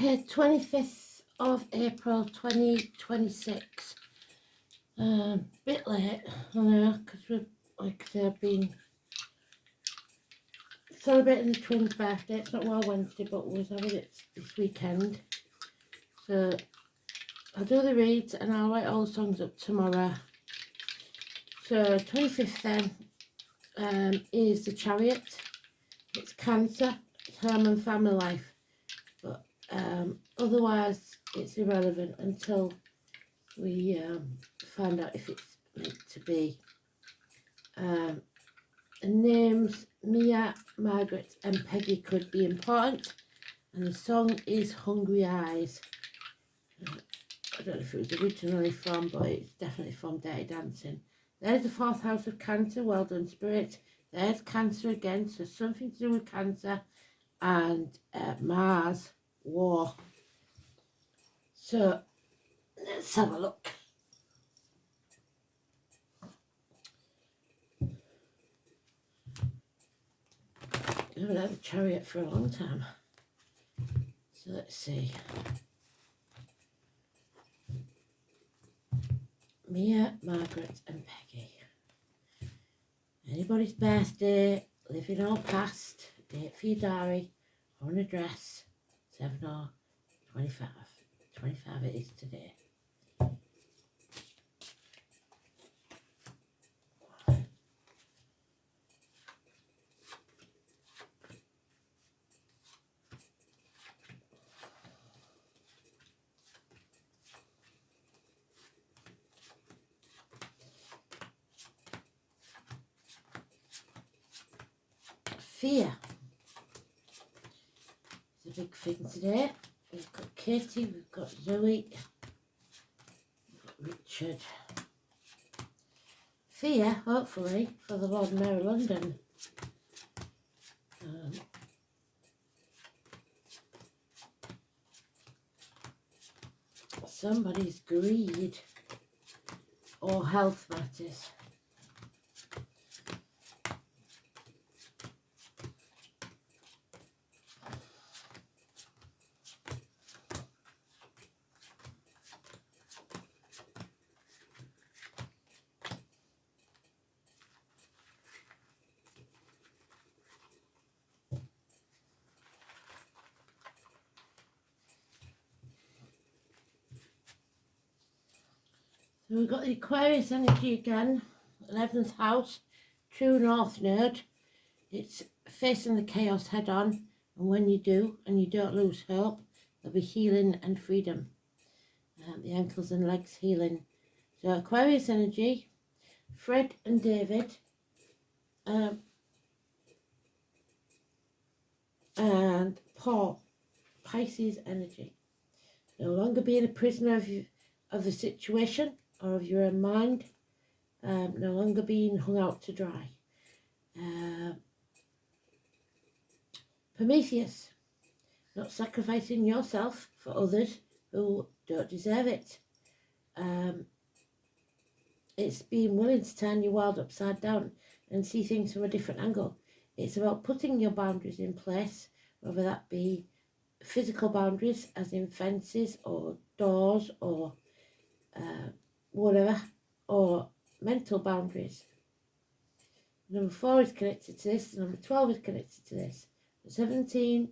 Okay, 25th of April 2026. Bit late, I know, because we've, like I said, been celebrating the twins' birthday. It's not well Wednesday, but we're having it this weekend. So I'll do the reads and I'll write all the songs up tomorrow. So 25th then is The Chariot. It's Cancer, it's home and family life. But otherwise it's irrelevant until we find out if it's meant to be. The names Mia, Margaret and Peggy could be important, and the song is Hungry Eyes. I don't know if it was originally from, but it's definitely from Dirty Dancing. There's the fourth house of Cancer. Well done, Spirit. There's Cancer again, so something to do with Cancer and Mars, War. So let's have a look. I haven't had a Chariot for a long time. So let's see. Mia, Margaret and Peggy. Anybody's birthday, living or past, date for your diary, or an address, 7 or 25. 25 it is today. Fear. It's a big thing today. We've got Katie, we've got Zoe, we've got Richard. Fear, hopefully, for the Lord Mayor of London. Somebody's greed or health matters. So we've got the Aquarius energy again, 11th house, true north node. It's facing the chaos head on, and when you do, and you don't lose hope, there'll be healing and freedom. The ankles and legs healing. So Aquarius energy, Fred and David, and Paul, Pisces energy. No longer being a prisoner of the situation or of your own mind. No longer being hung out to dry. Prometheus, not sacrificing yourself for others who don't deserve it. It's being willing to turn your world upside down and see things from a different angle. It's about putting your boundaries in place, whether that be physical boundaries, as in fences or doors or whatever, or mental boundaries. Number 4 is connected to this, number 12 is connected to this. 17,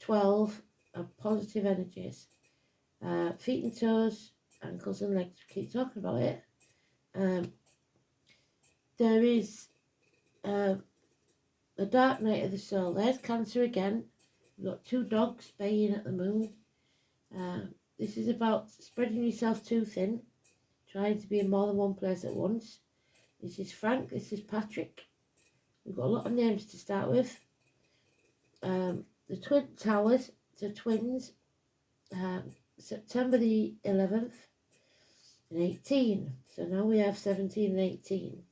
12 are positive energies. Feet and toes, ankles and legs, we keep talking about it. There is the dark night of the soul. There's Cancer again. We've got 2 dogs baying at the moon. This is about spreading yourself too thin, trying to be in more than one place at once. This is Frank, this is Patrick. We've got a lot of names to start with. The Twin Towers, the twins, September the 11th and 18. So now we have 17 and 18.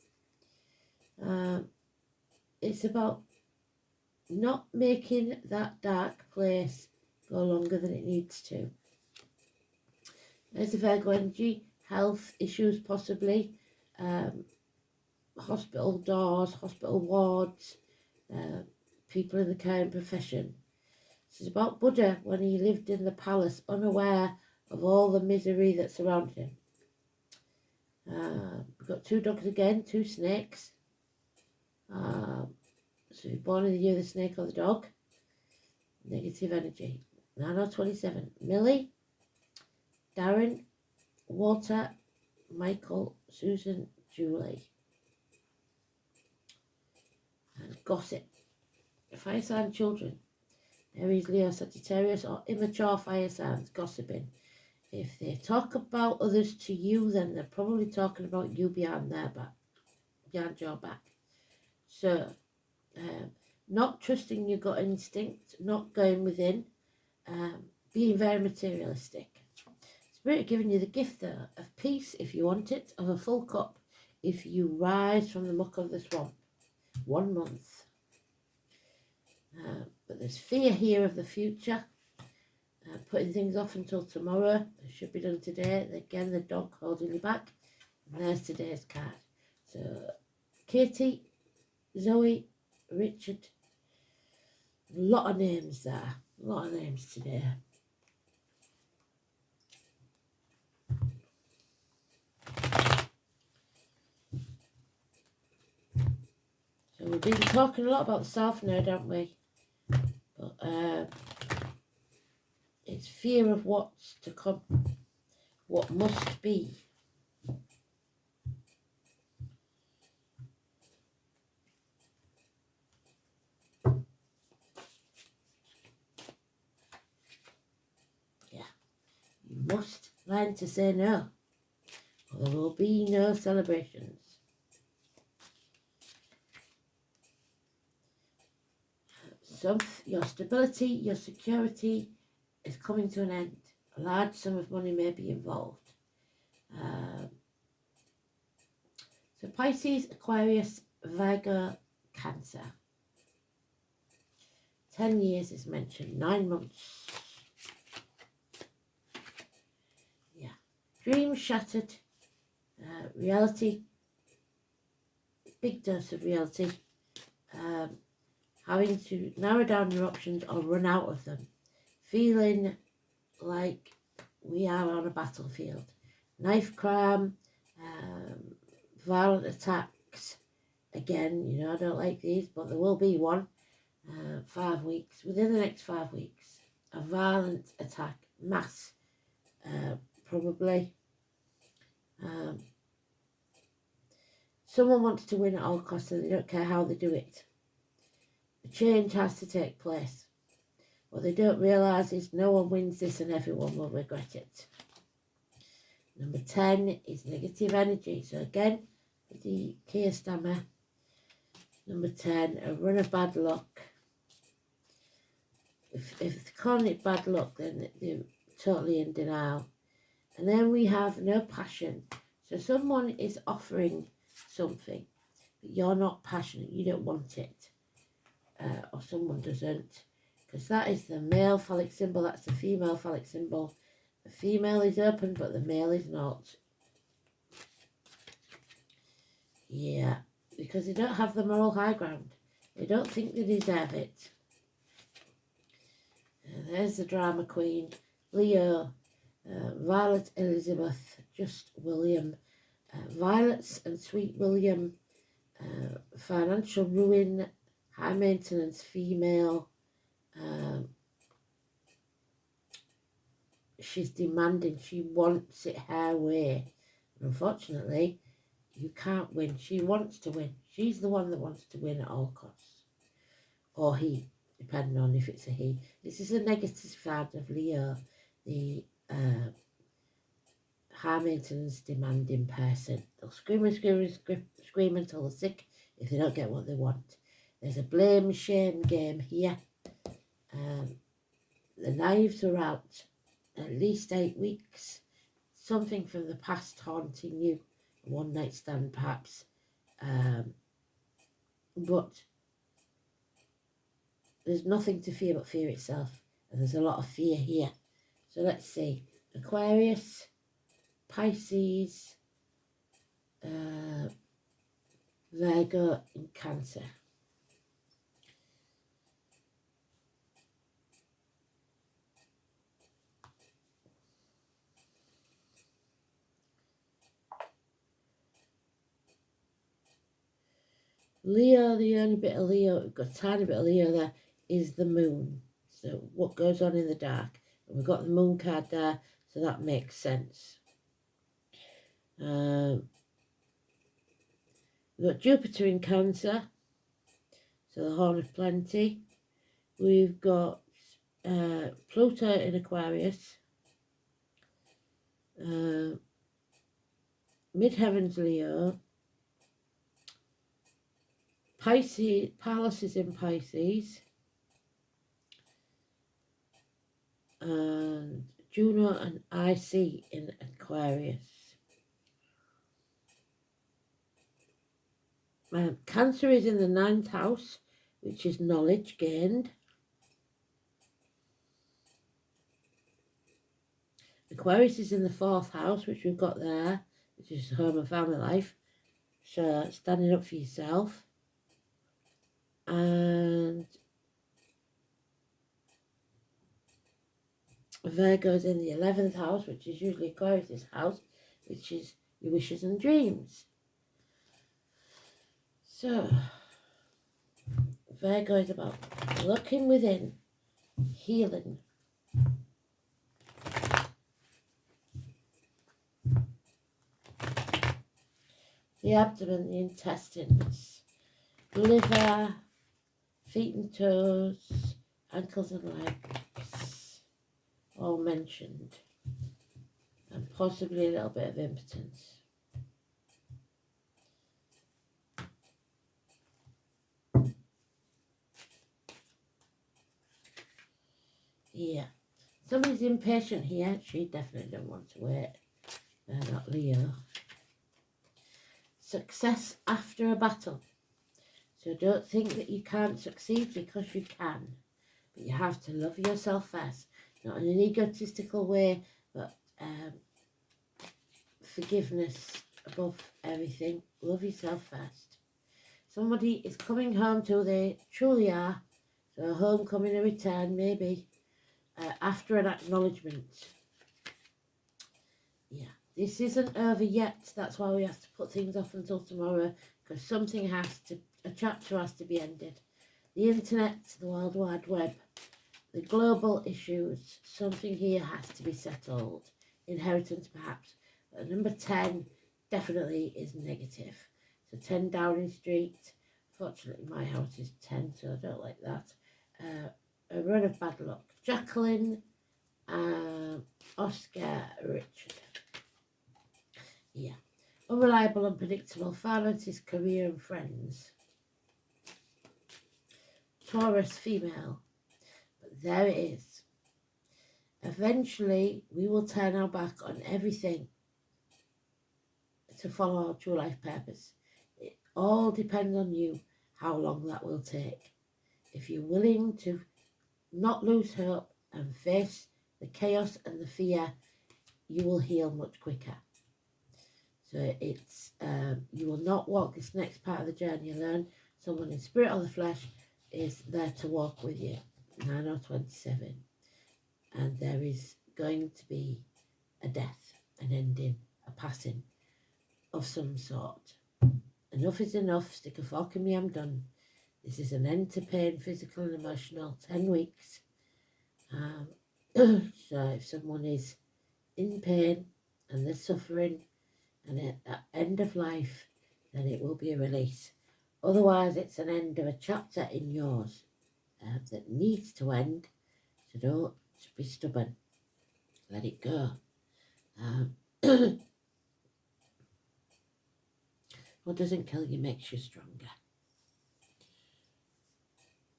It's about not making that dark place go longer than it needs to. There's the Virgo energy, health issues possibly, hospital doors, hospital wards, people in the caring profession. This is about Buddha when he lived in the palace, unaware of all the misery that surrounded him. We've got 2 dogs again, 2 snakes. So you're born in the year of the snake or the dog. Negative energy. 9/27. Millie, Darren, Walter, Michael, Susan, Julie. And gossip. Fire sign children. Aries, Leo, Sagittarius, or immature fire signs gossiping. If they talk about others to you, then they're probably talking about you behind their back, behind your back. So, not trusting your gut instinct, not going within, being very materialistic. Spirit giving you the gift though, of peace if you want it, of a full cup if you rise from the muck of the swamp. 1 month. But there's fear here of the future. Putting things off until tomorrow. It should be done today. Again, the dog holding you back. And there's today's card. So, Katie, Zoe, Richard. A lot of names there. A lot of names today. So we've been talking a lot about the South Node, haven't we? But it's fear of what's to come, what must be. Yeah, you must learn to say no, or there will be no celebrations. So your stability, your security is coming to an end. A large sum of money may be involved. So Pisces, Aquarius, Virgo, Cancer. 10 years is mentioned, 9 months. Yeah. Dreams shattered. Reality. Big dose of reality. Having to narrow down your options or run out of them. Feeling like we are on a battlefield. Knife crime, violent attacks. Again, you know, I don't like these, but there will be one. 5 weeks, within the next 5 weeks. A violent attack, mass, probably. Someone wants to win at all costs and they don't care how they do it. The change has to take place. What they don't realise is no one wins this and everyone will regret it. Number 10 is negative energy. So again, the Keir Stammer. Number 10, a run of bad luck. If they're calling it bad luck, then they're totally in denial. And then we have no passion. So someone is offering something, but you're not passionate, you don't want it. Or someone doesn't. Because that is the male phallic symbol, that's the female phallic symbol. The female is open, but the male is not. Yeah, because they don't have the moral high ground. They don't think they deserve it. There's the drama queen. Leo, Violet Elizabeth, Just William. Violet's and Sweet William. Financial ruin, high maintenance female. She's demanding, she wants it her way. And unfortunately, you can't win. She wants to win. She's the one that wants to win at all costs. Or he, depending on if it's a he. This is a negative side of Leo, the high maintenance demanding person. They'll scream and scream and scream until they're sick if they don't get what they want. There's a blame shame game here. The knives are out. At least 8 weeks. Something from the past haunting you. A one night stand perhaps. But there's nothing to fear but fear itself. And there's a lot of fear here. So let's see. Aquarius, Pisces, Virgo and Cancer. Leo, the only bit of Leo, we've got a tiny bit of Leo there, is the moon. So what goes on in the dark. And we've got the moon card there, so that makes sense. We've got Jupiter in Cancer, so the Horn of Plenty. We've got Pluto in Aquarius. Midheavens Leo. Pisces, Pallas is in Pisces. And Juno and IC in Aquarius. Cancer is in the 9th house, which is knowledge gained. Aquarius is in the 4th house, which we've got there, which is home and family life. So standing up for yourself. And Virgo is in the 11th house, which is usually Aquarius' house, which is your wishes and dreams. So Virgo is about looking within, healing. The abdomen, the intestines, liver, feet and toes, ankles and legs, all mentioned, and possibly a little bit of impotence. Yeah, somebody's impatient here. She definitely don't want to wait. Not Leo. Success after a battle. So don't think that you can't succeed, because you can. But you have to love yourself first. Not in an egotistical way, but forgiveness above everything. Love yourself first. Somebody is coming home to who they truly are. So a homecoming, a return, maybe, after an acknowledgement. Yeah, this isn't over yet. That's why we have to put things off until tomorrow, because something has to, a chapter has to be ended. The internet, the World Wide Web, the global issues, something here has to be settled. Inheritance, perhaps. But number 10 definitely is negative. So 10 Downing Street. Fortunately, my house is 10, so I don't like that. A run of bad luck. Jacqueline, Oscar, Richard. Yeah. Unreliable, unpredictable finances, career and friends. Taurus, female. But there it is. Eventually, we will turn our back on everything to follow our true life purpose. It all depends on you, how long that will take. If you're willing to not lose hope and face the chaos and the fear, you will heal much quicker. So it's you will not walk this next part of the journey alone. Someone in spirit or the flesh is there to walk with you. 9 or 27. And there is going to be a death, an ending, a passing of some sort. Enough is enough. Stick a fork in me, I'm done. This is an end to pain, physical and emotional. 10 weeks. So if someone is in pain and they're suffering and at the end of life, then it will be a release. Otherwise, it's an end of a chapter in yours that needs to end. So don't be stubborn. Let it go. What doesn't kill you makes you stronger.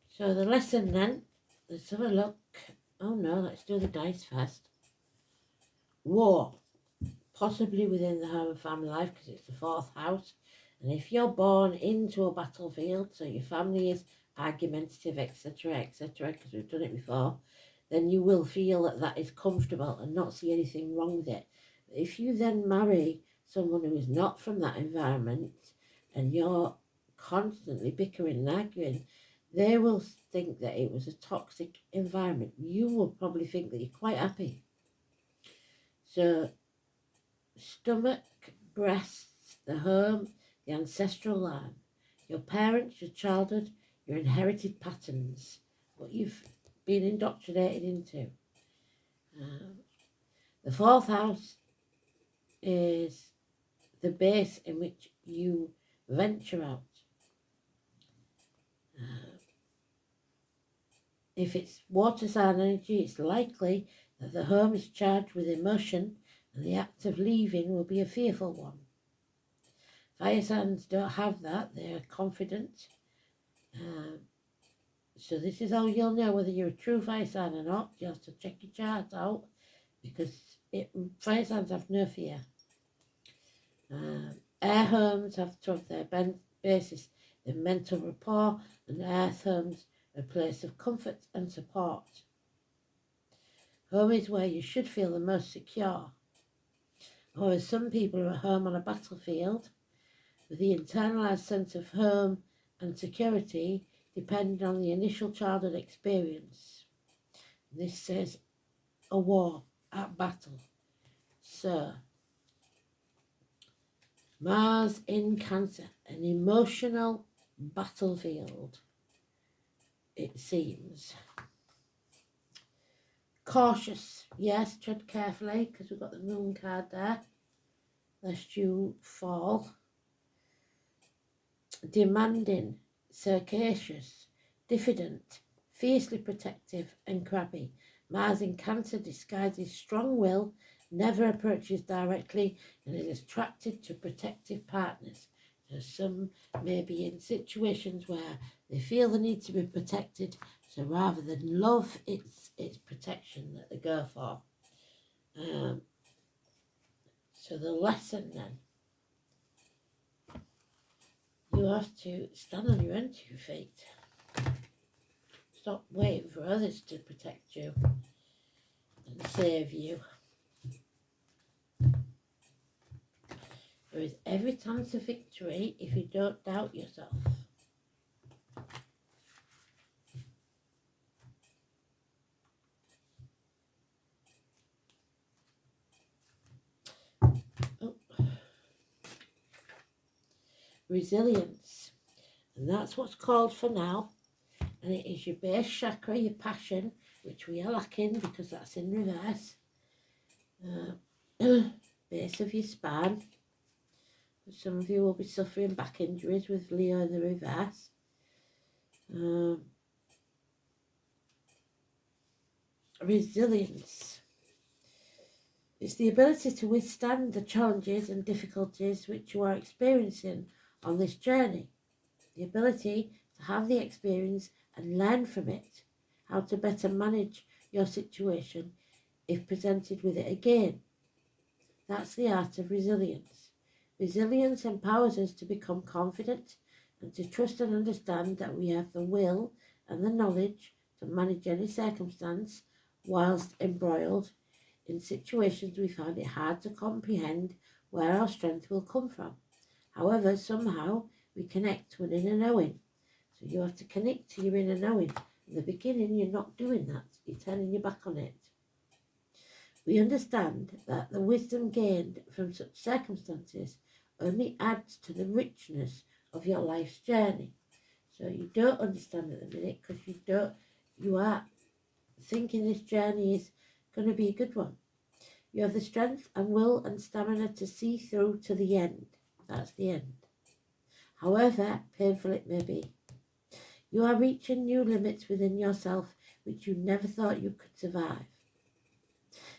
So the lesson then, let's have a look. Oh no, let's do the dice first. War. Possibly within the home and family life, because it's the 4th house. And if you're born into a battlefield, so your family is argumentative, etc., etc., because we've done it before, then you will feel that that is comfortable and not see anything wrong with it. If you then marry someone who is not from that environment and you're constantly bickering and arguing, they will think that it was a toxic environment. You will probably think that you're quite happy. So stomach, breasts, the home, the ancestral line. your parents, your childhood, your inherited patterns, what you've been indoctrinated into. The fourth house is the base in which you venture out. If it's water sign energy, it's likely that the home is charged with emotion and the act of leaving will be a fearful one. Fire signs don't have that, they're confident. So this is how you'll know whether you're a true fire sign or not. You have to check your chart out because fire signs have no fear. Air homes have to have their basis in mental rapport, and earth homes a place of comfort and support. Home is where you should feel the most secure. However, some people are at home on a battlefield with the internalized sense of home and security depending on the initial childhood experience. This says a war at battle. So, Mars in Cancer, an emotional battlefield, it seems. Cautious, yes, tread carefully because we've got the moon card there, lest you fall. Demanding, sagacious, diffident, fiercely protective and crabby. Mars in Cancer disguises strong will, never approaches directly, and is attracted to protective partners. So some may be in situations where they feel the need to be protected, so rather than love, it's protection that they go for. So the lesson then, you have to stand on your own 2 feet. Stop waiting for others to protect you and save you. There is every chance of victory if you don't doubt yourself. Resilience, and that's what's called for now, and it is your base chakra, your passion, which we are lacking because that's in reverse. Base of your spine. Some of you will be suffering back injuries with Leo in the reverse. Resilience. It's the ability to withstand the challenges and difficulties which you are experiencing on this journey. The ability to have the experience and learn from it, how to better manage your situation if presented with it again. That's the art of resilience. Resilience empowers us to become confident and to trust and understand that we have the will and the knowledge to manage any circumstance whilst embroiled in situations we find it hard to comprehend where our strength will come from. However, somehow we connect to an inner knowing. So you have to connect to your inner knowing. In the beginning, you're not doing that. You're turning your back on it. We understand that the wisdom gained from such circumstances only adds to the richness of your life's journey. So you don't understand at the minute because you are thinking this journey is going to be a good one. You have the strength and will and stamina to see through to the end. That's the end. However painful it may be. You are reaching new limits within yourself which you never thought you could survive.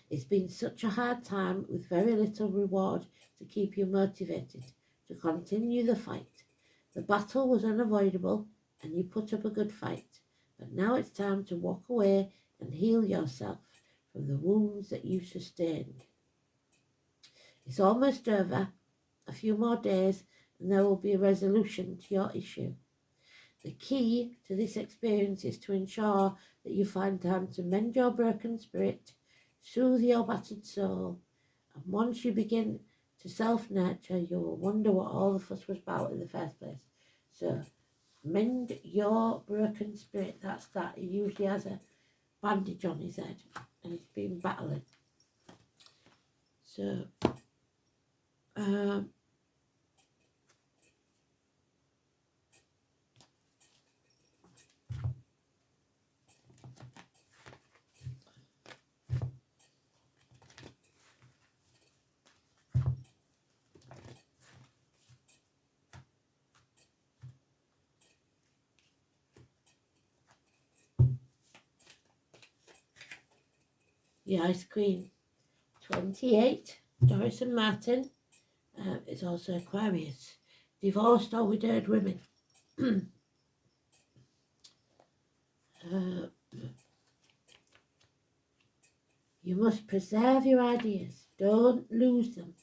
It's been such a hard time with very little reward to keep you motivated to continue the fight. The battle was unavoidable and you put up a good fight. But now it's time to walk away and heal yourself from the wounds that you sustained. It's almost over. A few more days and there will be a resolution to your issue. The key to this experience is to ensure that you find time to mend your broken spirit, soothe your battered soul, and once you begin to self-nurture, you will wonder what all the fuss was about in the first place. So, mend your broken spirit. That's that. He usually has a bandage on his head and he's been battling. So, The Ice Queen. 28, Doris and Martin. It's also Aquarius. Divorced or widowed women. You must preserve your ideas. Don't lose them.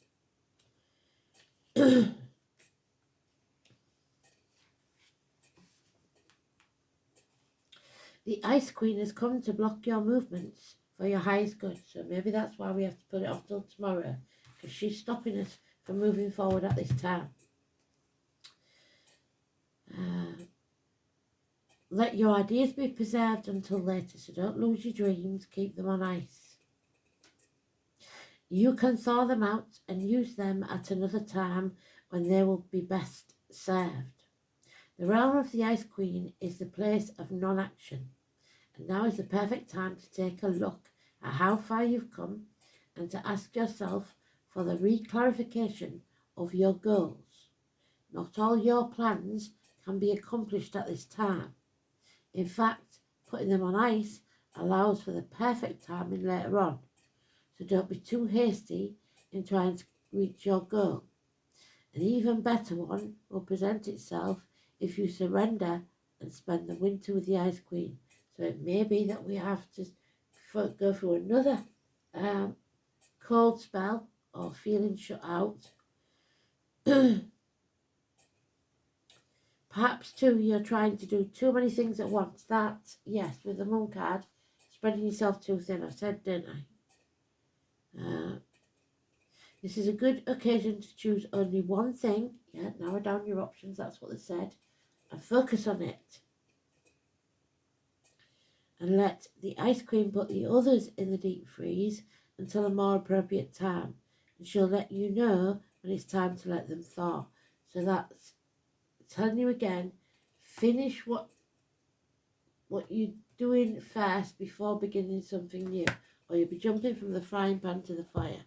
The Ice Queen has come to block your movements for your highest good. So maybe that's why we have to put it off till tomorrow, because she's stopping us from moving forward at this time. Let your ideas be preserved until later, so don't lose your dreams. Keep them on ice. You can thaw them out and use them at another time when they will be best served. The realm of the Ice Queen is the place of non-action, and now is the perfect time to take a look at how far you've come and to ask yourself for the re-clarification of your goals. Not all your plans can be accomplished at this time. In fact, putting them on ice allows for the perfect timing later on. So don't be too hasty in trying to reach your goal. An even better one will present itself if you surrender and spend the winter with the Ice Queen. So it may be that we have to go through another cold spell or feeling shut out. Perhaps too, you're trying to do too many things at once. That, yes, with the Moon card, spreading yourself too thin. I said, didn't I? This is a good occasion to choose only one thing. Yeah, narrow down your options. That's what they said. And focus on it. And let the Ice Queen put the others in the deep freeze until a more appropriate time. And she'll let you know when it's time to let them thaw. So that's telling you again, finish what you're doing first before beginning something new, or you'll be jumping from the frying pan to the fire.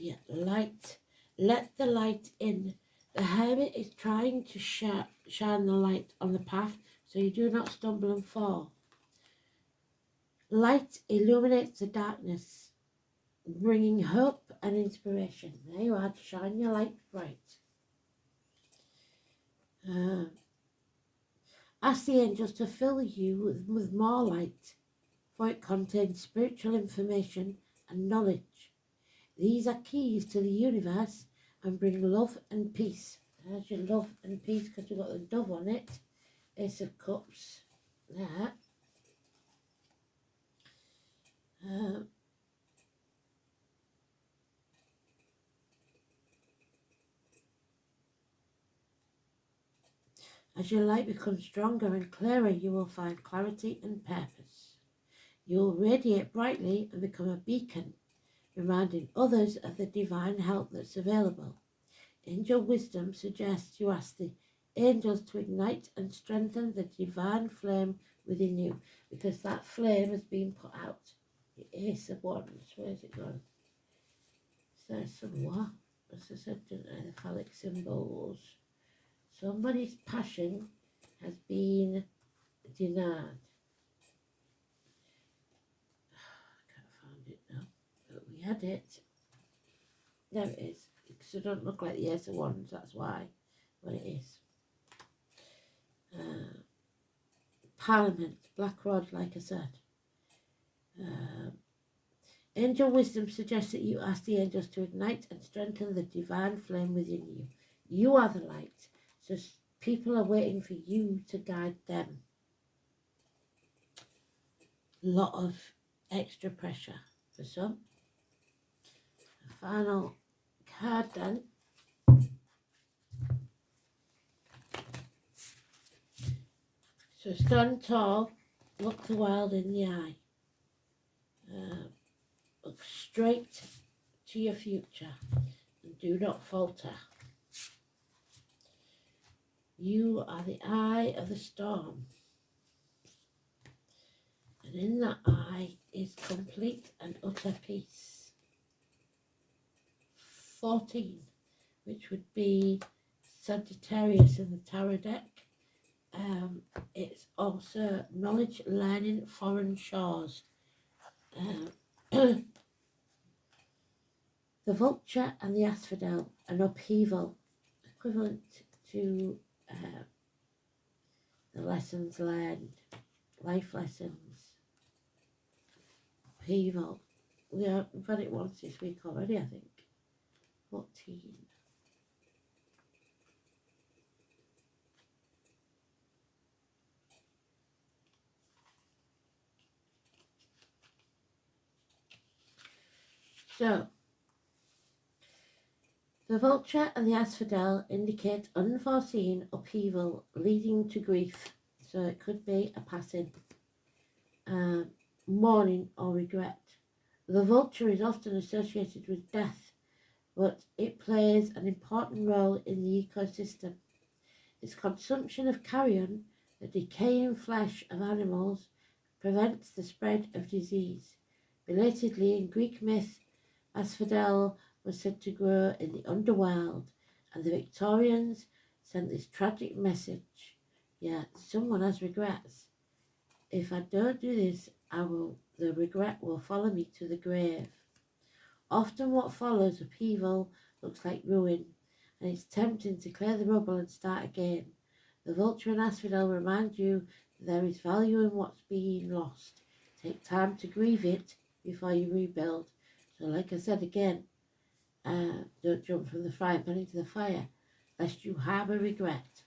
Yeah, light. Let the light in. The Hermit is trying to shine the light on the path so you do not stumble and fall. Light illuminates the darkness, bringing hope and inspiration. There you are, shine your light bright. Ask the angels to fill you with more light, for it contains spiritual information and knowledge. These are keys to the universe and bring love and peace. There's your love and peace, because we've got the dove on it. Ace of Cups there. As your light becomes stronger and clearer, you will find clarity and purpose. You will radiate brightly and become a beacon, reminding others of the divine help that's available. Angel wisdom suggests you ask the angels to ignite and strengthen the divine flame within you, because that flame has been put out. The Ace of Wands, where's it gone? Is there somewhere? As I said, didn't I? The phallic symbols. Somebody's passion has been denied. I can't find it now, but we had it. There it is. So it don't look like the Ace of Wands, that's why. But it is. Parliament, Black Rod, like I said. Angel wisdom suggests that you ask the angels to ignite and strengthen the divine flame within you. You are the light, so people are waiting for you to guide them. A lot of extra pressure for some. The final card then. So stand tall look the world in the eye. Look straight to your future and do not falter. You are the eye of the storm, and in that eye is complete and utter peace. 14, which would be Sagittarius in the tarot deck. It's also knowledge, learning, foreign shores. The vulture and the asphodel, an upheaval, equivalent to the lessons learned, life lessons, upheaval. We've had it once this week already, I think. 14. So, the vulture and the asphodel indicate unforeseen upheaval leading to grief. So it could be a passing, mourning or regret. The vulture is often associated with death, but it plays an important role in the ecosystem. Its consumption of carrion, the decaying flesh of animals, prevents the spread of disease. Belatedly, in Greek myth, asphodel was said to grow in the underworld, and the Victorians sent this tragic message. Yeah, someone has regrets. If I don't do this, the regret will follow me to the grave. Often what follows upheaval looks like ruin, and it's tempting to clear the rubble and start again. The vulture and asphodel remind you that there is value in what's being lost. Take time to grieve it before you rebuild. So like I said again, don't jump from the frying pan into the fire, lest you harbour regret.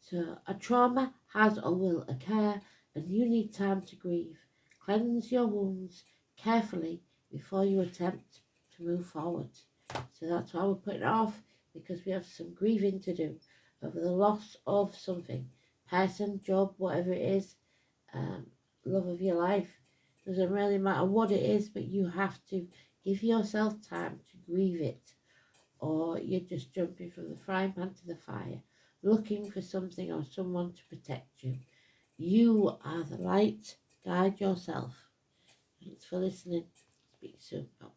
So a trauma has or will occur, and you need time to grieve. Cleanse your wounds carefully before you attempt to move forward. So that's why we're putting it off, because we have some grieving to do over the loss of something. Person, job, whatever it is, love of your life. Doesn't really matter what it is, but you have to give yourself time to grieve it, or you're just jumping from the frying pan to the fire, looking for something or someone to protect you. You are the light. Guide yourself. Thanks for listening. Speak soon. Bye.